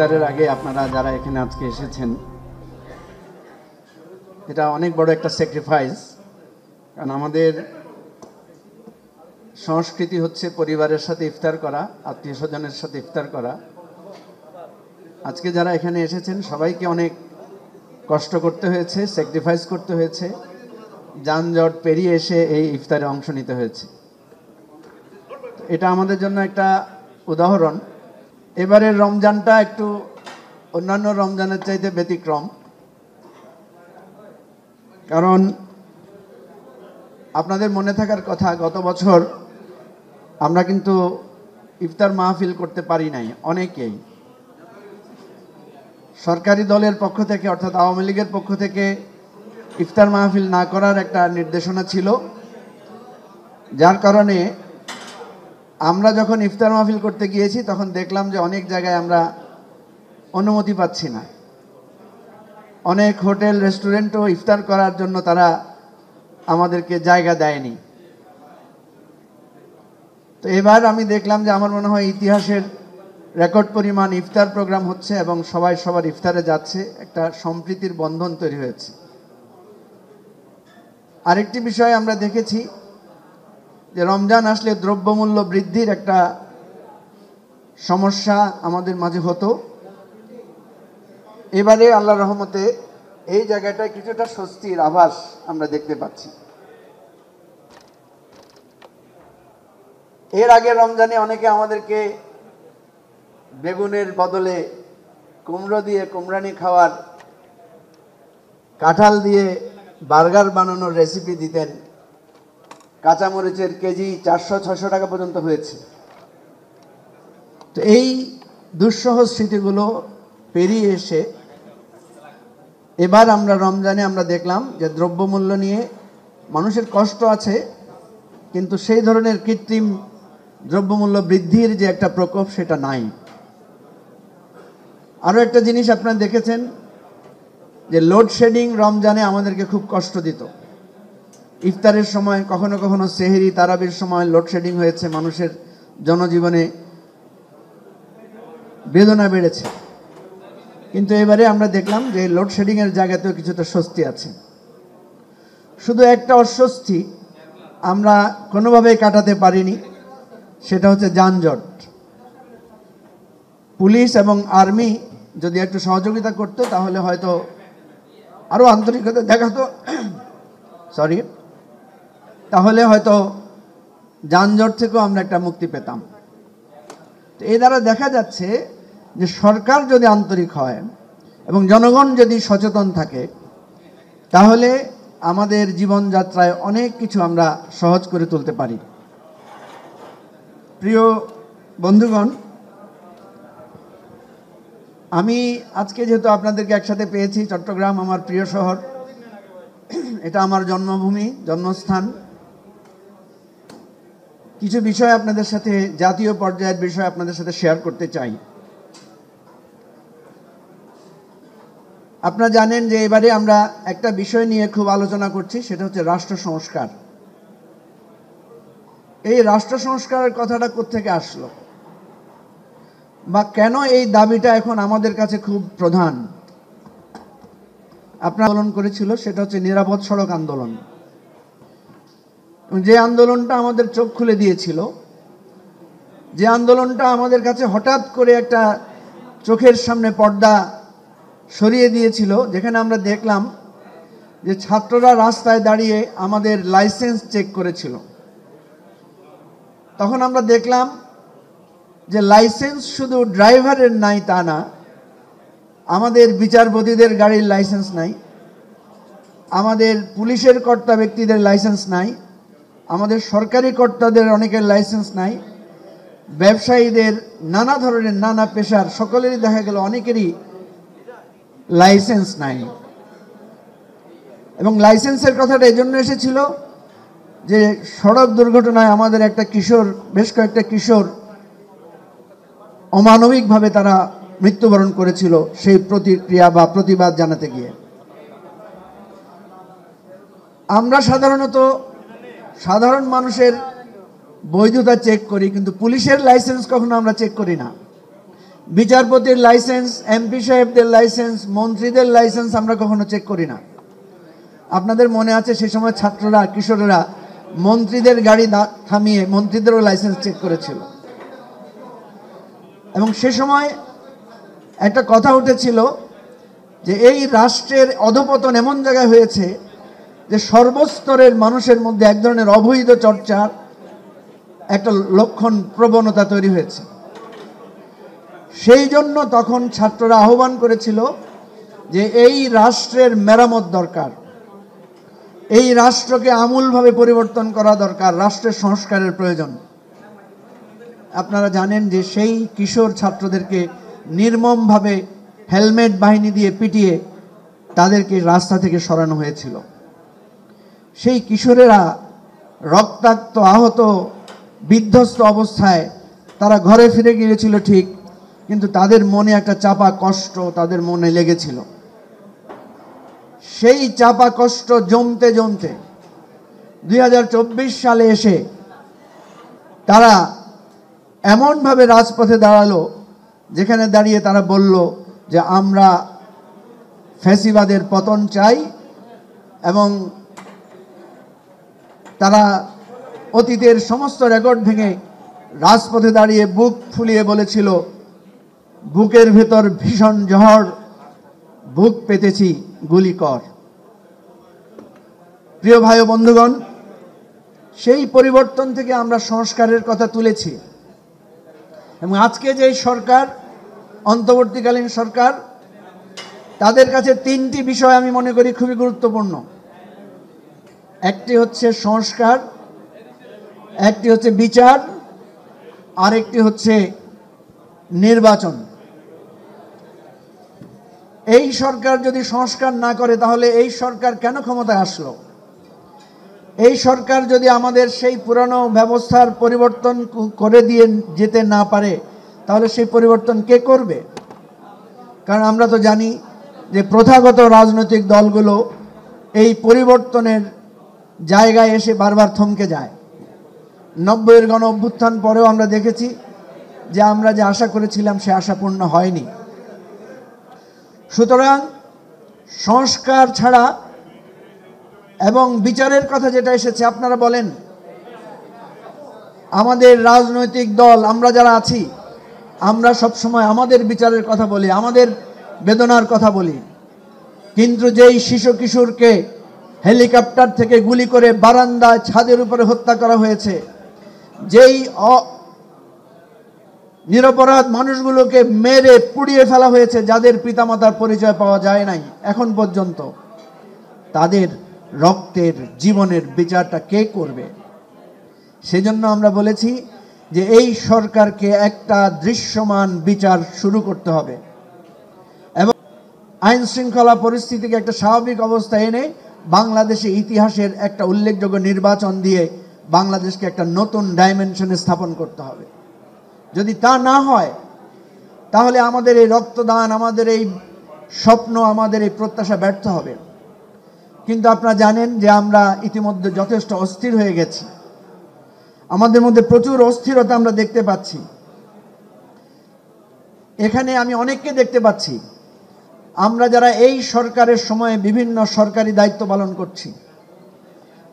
ইফতারের আগে আপনারা যারা এখানে আজকে এসেছেন, এটা অনেক বড় একটা স্যাক্রিফাইস। কারণ আমাদের সংস্কৃতি হচ্ছে পরিবারের সাথে ইফতার করা, আত্মীয় স্বজনের সাথে ইফতার করা। আজকে যারা এখানে এসেছেন সবাইকে অনেক কষ্ট করতে হয়েছে, স্যাক্রিফাইস করতে হয়েছে, যানজট পেরিয়ে এসে এই ইফতারে অংশ নিতে হয়েছে। এটা আমাদের জন্য একটা উদাহরণ। এবারের রমজানটা একটু অন্যান্য রমজানের চাইতে ব্যতিক্রম, কারণ আপনাদের মনে থাকার কথা গত বছর আমরা কিন্তু ইফতার মাহফিল করতে পারি নাই। অনেকেই সরকারি দলের পক্ষ থেকে অর্থাৎ আওয়ামী লীগের পক্ষ থেকে ইফতার মাহফিল না করার একটা নির্দেশনা ছিল, যার কারণে আমরা যখন ইফতার মাহফিল করতে গিয়েছি তখন দেখলাম যে অনেক জায়গায় আমরা অনুমতি পাচ্ছি না। অনেক হোটেল রেস্টুরেন্টও ইফতার করার জন্য তারা আমাদেরকে জায়গা দেয়নি। তো এবার আমি দেখলাম যে আমার মনে হয় ইতিহাসের রেকর্ড পরিমাণ ইফতার প্রোগ্রাম হচ্ছে এবং সবাই সবার ইফতারে যাচ্ছে, একটা সম্প্রীতির বন্ধন তৈরি হয়েছে। আরেকটি বিষয় আমরা দেখেছি যে রমজান আসলে দ্রব্যমূল্য বৃদ্ধির একটা সমস্যা আমাদের মাঝে হতো। এবারে আল্লাহর রহমতে এই জায়গাটায় কিছুটা স্বস্তির আভাস আমরা দেখতে পাচ্ছি। এর আগে রমজানে অনেকে আমাদেরকে বেগুনের বদলে কুমড়ো দিয়ে কুমড়ানি খাওয়ার, কাঁঠাল দিয়ে বার্গার বানানোর রেসিপি দিতেন। কাঁচামরিচের কেজি 400-600 টাকা পর্যন্ত হয়েছে। তো এই দুঃসহ স্মৃতিগুলো পেরিয়ে এসে এবার আমরা রমজানে আমরা দেখলাম যে দ্রব্যমূল্য নিয়ে মানুষের কষ্ট আছে, কিন্তু সেই ধরনের কৃত্রিম দ্রব্যমূল্য বৃদ্ধির যে একটা প্রকোপ সেটা নাই। আরও একটা জিনিস আপনারা দেখেছেন যে লোডশেডিং রমজানে আমাদেরকে খুব কষ্ট দিত। ইফতারের সময় কখনো কখনো সেহরি তারাবির সময় লোডশেডিং হয়েছে, মানুষের জনজীবনে বেদনা বেড়েছে। কিন্তু এবারে আমরা দেখলাম যে লোডশেডিংয়ের জায়গাতেও কিছুটা স্বস্তি আছে। শুধু একটা অস্বস্তি আমরা কোনোভাবেই কাটাতে পারিনি, সেটা হচ্ছে যানজট। পুলিশ এবং আর্মি যদি একটু সহযোগিতা করতো তাহলে হয়তো আরও আন্তরিকতা দেখাতো, তাহলে হয়তো যানজট থেকেও আমরা একটা মুক্তি পেতাম। তো এই দ্বারা দেখা যাচ্ছে যে সরকার যদি আন্তরিক হয় এবং জনগণ যদি সচেতন থাকে তাহলে আমাদের জীবনযাত্রায় অনেক কিছু আমরা সহজ করে তুলতে পারি। প্রিয় বন্ধুগণ, আমি আজকে যেহেতু আপনাদেরকে একসাথে পেয়েছি, চট্টগ্রাম আমার প্রিয় শহর, এটা আমার জন্মভূমি, জন্মস্থান। কিছু বিষয় আপনাদের সাথে, জাতীয় পর্যায়ের বিষয় আপনাদের সাথে শেয়ার করতে চাই। আপনারা জানেন যে এবারে আমরা একটা বিষয় নিয়ে খুব আলোচনা করছি, সেটা হচ্ছে রাষ্ট্র সংস্কার। এই রাষ্ট্র সংস্কারের কথাটা কোত্থেকে আসলো বা কেন এই দাবিটা এখন আমাদের কাছে খুব প্রধান? আপনারা আন্দোলন করেছিল, সেটা হচ্ছে নিরাপদ সড়ক আন্দোলন। যে আন্দোলনটা আমাদের চোখ খুলে দিয়েছিল, যে আন্দোলনটা আমাদের কাছে হঠাৎ করে একটা চোখের সামনে পর্দা সরিয়ে দিয়েছিল, যেখানে আমরা দেখলাম যে ছাত্ররা রাস্তায় দাঁড়িয়ে আমাদের লাইসেন্স চেক করেছিল। তখন আমরা দেখলাম যে লাইসেন্স শুধু ড্রাইভারের নাই তা না, আমাদের বিচারপতিদের গাড়ির লাইসেন্স নাই, আমাদের পুলিশের কর্তা ব্যক্তিদের লাইসেন্স নাই, আমাদের সরকারি কর্তাদের অনেকের লাইসেন্স নাই, ব্যবসায়ীদের, নানা ধরনের নানা পেশার সকলেরই দেখা গেল অনেকেরই লাইসেন্স নাই। এবং লাইসেন্সের কথাটা এই জন্য এসেছিল যে সড়ক দুর্ঘটনায় আমাদের একটা কিশোর, বেশ কয়েকটা কিশোর অমানবিকভাবে তারা মৃত্যুবরণ করেছিল সেই প্রতিক্রিয়া বা প্রতিবাদ জানাতে গিয়ে। আমরা সাধারণত সাধারণ মানুষের বৈধতা চেক করি, কিন্তু পুলিশের লাইসেন্স কখনো আমরা চেক করি না। বিচারপতির লাইসেন্স, এমপি সাহেবদের লাইসেন্স, মন্ত্রীদের লাইসেন্স আমরা কখনো চেক করি না। আপনাদের মনে আছে সে সময় ছাত্ররা, কিশোরেরা মন্ত্রীদের গাড়ি থামিয়ে মন্ত্রীদেরও লাইসেন্স চেক করেছিল। এবং সে সময় একটা কথা উঠেছিল যে এই রাষ্ট্রের অধপতন এমন জায়গায় হয়েছে যে সর্বস্তরের মানুষের মধ্যে এক ধরনের অবৈধ চর্চার একটা লক্ষণ, প্রবণতা তৈরি হয়েছে। সেই জন্য তখন ছাত্ররা আহ্বান করেছিল যে এই রাষ্ট্রের মেরামত দরকার, এই রাষ্ট্রকে আমূলভাবে পরিবর্তন করা দরকার, রাষ্ট্রের সংস্কারের প্রয়োজন। আপনারা জানেন যে সেই কিশোর ছাত্রদেরকে নির্মমভাবে হেলমেট বাহিনী দিয়ে পিটিয়ে তাদেরকে রাস্তা থেকে সরানো হয়েছিল। সেই কিশোরেরা রক্তাক্ত, আহত, বিধ্বস্ত অবস্থায় তারা ঘরে ফিরে গিয়েছিল ঠিক, কিন্তু তাদের মনে একটা চাপা কষ্ট তাদের মনে লেগেছিল। সেই চাপা কষ্ট জমতে জমতে 2024 সালে এসে তারা এমনভাবে রাজপথে দাঁড়ালো যেখানে দাঁড়িয়ে তারা বলল যে আমরা ফ্যাসিবাদের পতন চাই। এবং তারা অতীতের সমস্ত রেকর্ড ভেঙে রাজপথে দাঁড়িয়ে বুক ফুলিয়ে বলেছিল, বুকের ভেতর ভীষণ ঝড়, বুক পেতেছি গুলি কর। প্রিয় ভাই ও বন্ধুগণ, সেই পরিবর্তন থেকে আমরা সংস্কারের কথা তুলেছি। এবং আজকে যে সরকার, অন্তর্বর্তীকালীন সরকার, তাদের কাছে তিনটি বিষয় আমি মনে করি খুবই গুরুত্বপূর্ণ। একটি হচ্ছে সংস্কার, একটি হচ্ছে বিচার, আর একটি হচ্ছে নির্বাচন। এই সরকার যদি সংস্কার না করে তাহলে এই সরকার কেন ক্ষমতায় আসলো? এই সরকার যদি আমাদের সেই পুরানো ব্যবস্থার পরিবর্তন করে দিয়ে যেতে না পারে তাহলে সেই পরিবর্তন কে করবে? কারণ আমরা তো জানি যে প্রথাগত রাজনৈতিক দলগুলো এই পরিবর্তনের জায়গায় এসে বারবার থমকে যায়। 90-এর গণ অভ্যুত্থান পরেও আমরা দেখেছি যে আমরা যে আশা করেছিলাম সে আশা পূর্ণ হয়নি। সুতরাং সংস্কার ছাড়া এবং বিচারের কথা যেটা এসেছে, আপনারা বলেন আমাদের রাজনৈতিক দল, আমরা যারা আছি, আমরা সবসময় আমাদের বিচারের কথা বলি, আমাদের বেদনার কথা বলি, কিন্তু যেই শিশু কিশোরকে হেলিকপ্টার থেকে গুলি করে বারান্দায়, ছাদের উপরে হত্যা করা হয়েছে, যেই নিরপরাধ মানুষগুলোকে মেরে পুড়িয়ে ফেলা হয়েছে, যাদের পিতামাতার পরিচয় পাওয়া যায় নাই এখন পর্যন্ত, তাদের রক্তের, জীবনের বিচারটা কে করবে? সেজন্য আমরা বলেছি যে এই সরকারকে একটা দৃশ্যমান বিচার শুরু করতে হবে এবং আইন শৃঙ্খলা পরিস্থিতিকে একটা স্বাভাবিক অবস্থায় এনে বাংলাদেশে ইতিহাসের একটা উল্লেখযোগ্য নির্বাচন দিয়ে বাংলাদেশকে একটা নতুন ডাইমেনশনে স্থাপন করতে হবে। যদি তা না হয় তাহলে আমাদের এই রক্তদান, আমাদের এই স্বপ্ন, আমাদের এই প্রত্যাশা ব্যর্থ হবে। কিন্তু আপনারা জানেন যে আমরা ইতিমধ্যে যথেষ্ট অস্থির হয়ে গেছি, আমাদের মধ্যে প্রচুর অস্থিরতা আমরা দেখতে পাচ্ছি। এখানে আমি অনেককে দেখতে পাচ্ছি, আমরা যারা এই সরকারের সময়ে বিভিন্ন সরকারি দায়িত্ব পালন করছি,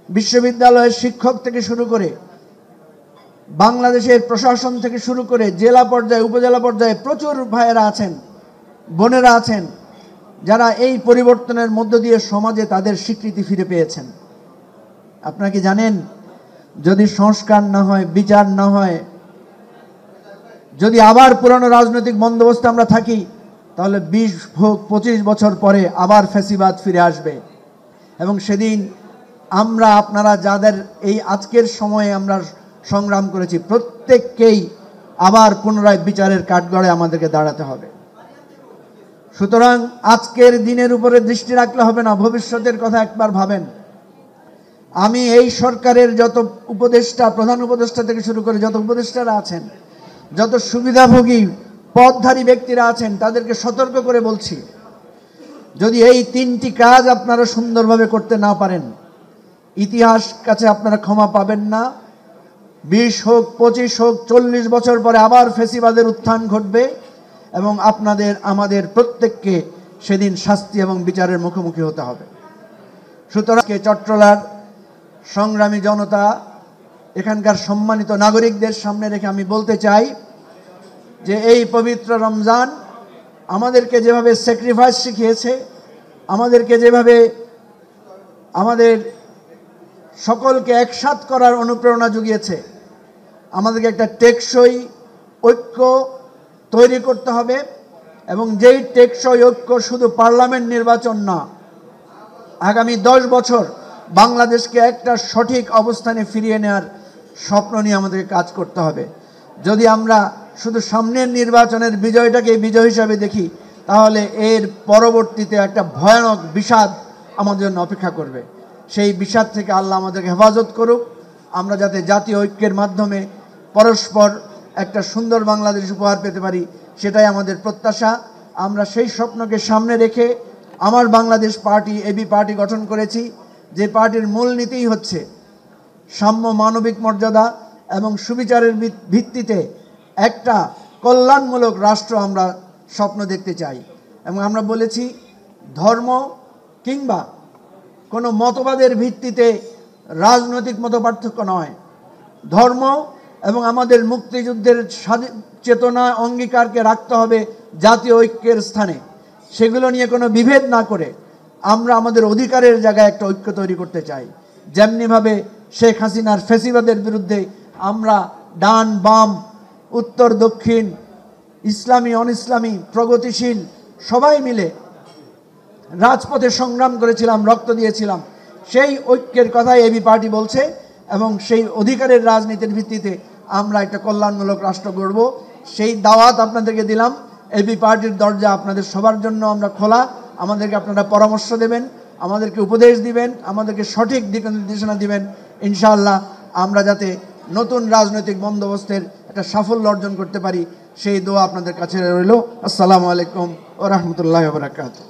বিশ্ববিদ্যালয়ের শিক্ষক থেকে শুরু করে, বাংলাদেশের প্রশাসন থেকে শুরু করে, জেলা পর্যায়ে, উপজেলা পর্যায়ে প্রচুর ভাইয়েরা আছেন, বোনেরা আছেন, যারা এই পরিবর্তনের মধ্য দিয়ে সমাজে তাদের স্বীকৃতি ফিরে পেয়েছেন। আপনারা কি জানেন, যদি সংস্কার না হয়, বিচার না হয়, যদি আবার পুরানো রাজনৈতিক বন্দোবস্তে আমরা থাকি, তাহলে 20-25 বছর পরে আবার ফ্যাসিবাদ ফিরে আসবে। এবং সেদিন আমরা, আপনারা যাদের এই আজকের সময়ে আমরা সংগ্রাম করেছি, প্রত্যেককেই আবার পুনরায় বিচারের কাঠগড়ে আমাদেরকে দাঁড়াতে হবে। সুতরাং আজকের দিনের উপরে দৃষ্টি রাখলে হবে না, ভবিষ্যতের কথা একবার ভাবেন। আমি এই সরকারের যত উপদেষ্টা, প্রধান উপদেষ্টা থেকে শুরু করে যত উপদেষ্টারা আছেন, যত সুবিধাভোগী পদধারী ব্যক্তিরা আছেন, তাদেরকে সতর্ক করে বলছি, যদি এই তিনটি কাজ আপনারা সুন্দরভাবে করতে না পারেন, ইতিহাস কাছে আপনারা ক্ষমা পাবেন না। 20 হোক, 25 হোক, 40 বছর পরে আবার ফ্যাসিবাদের উত্থান ঘটবে এবং আপনাদের আমাদের প্রত্যেককে সেদিন শাস্তি এবং বিচারের মুখোমুখি হতে হবে। সুতরাং চট্টলার সংগ্রামী জনতা, এখানকার সম্মানিত নাগরিকদের সামনে রেখে আমি বলতে চাই যে এই পবিত্র রমজান আমাদেরকে যেভাবে স্যাক্রিফাইস শিখিয়েছে, আমাদেরকে যেভাবে আমাদের সকলকে একসাথ করার অনুপ্রেরণা জুগিয়েছে, আমাদেরকে একটা টেকসই ঐক্য তৈরি করতে হবে এবং যেই টেকসই ঐক্য শুধু পার্লামেন্ট নির্বাচন না, আগামী 10 বছর বাংলাদেশকে একটা সঠিক অবস্থানে ফিরিয়ে নেওয়ার স্বপ্ন নিয়ে আমাদেরকে কাজ করতে হবে। যদি আমরা শুধু সামনের নির্বাচনের বিজয়টাকে বিজয় হিসাবে দেখি, তাহলে এর পরবর্তীতে একটা ভয়ানক বিষাদ আমাদের জন্য অপেক্ষা করবে। সেই বিষাদ থেকে আল্লাহ আমাদেরকে হেফাজত করুক। আমরা যাতে জাতীয় ঐক্যের মাধ্যমে পরস্পর একটা সুন্দর বাংলাদেশ উপহার পেতে পারি, সেটাই আমাদের প্রত্যাশা। আমরা সেই স্বপ্নকে সামনে রেখে আমার বাংলাদেশ পার্টি, এবি পার্টি গঠন করেছি, যে পার্টির মূল নীতিই হচ্ছে সাম্য, মানবিক মর্যাদা এবং সুবিচারের ভিত্তিতে একটা কল্যাণমূলক রাষ্ট্র আমরা স্বপ্ন দেখতে চাই। এবং আমরা বলেছি ধর্ম কিংবা কোনো মতবাদের ভিত্তিতে রাজনৈতিক মতপার্থক্য নয়, ধর্ম এবং আমাদের মুক্তিযুদ্ধের চেতনা অঙ্গীকারকে রাখতে হবে জাতীয় ঐক্যের স্থানে। সেগুলো নিয়ে কোনো বিভেদ না করে আমরা আমাদের অধিকারের জায়গায় একটা ঐক্য তৈরি করতে চাই। যেমনিভাবে শেখ হাসিনার ফ্যাসিবাদের বিরুদ্ধে আমরা ডান বাম, উত্তর দক্ষিণ, ইসলামী অন ইসলামী, প্রগতিশীল সবাই মিলে রাজপথে সংগ্রাম করেছিলাম, রক্ত দিয়েছিলাম, সেই ঐক্যের কথাই এবি পার্টি বলছে এবং সেই অধিকারের রাজনীতির ভিত্তিতে আমরা একটা কল্যাণমূলক রাষ্ট্র গড়ব। সেই দাওয়াত আপনাদেরকে দিলাম। এবি পার্টির দরজা আপনাদের সবার জন্য আমরা খোলা। আমাদেরকে আপনারা পরামর্শ দেবেন, আমাদেরকে উপদেশ দিবেন, আমাদেরকে সঠিক দিক নির্দেশনা দিবেন। ইনশাআল্লাহ আমরা যাতে নতুন রাজনৈতিক বন্দোবস্তের একটা সাফল্য অর্জন করতে পারি, সেই দোয়া আপনাদের কাছে রইল। আসসালামু আলাইকুম ওয়া রাহমাতুল্লাহি ওয়া বারাকাতুহু।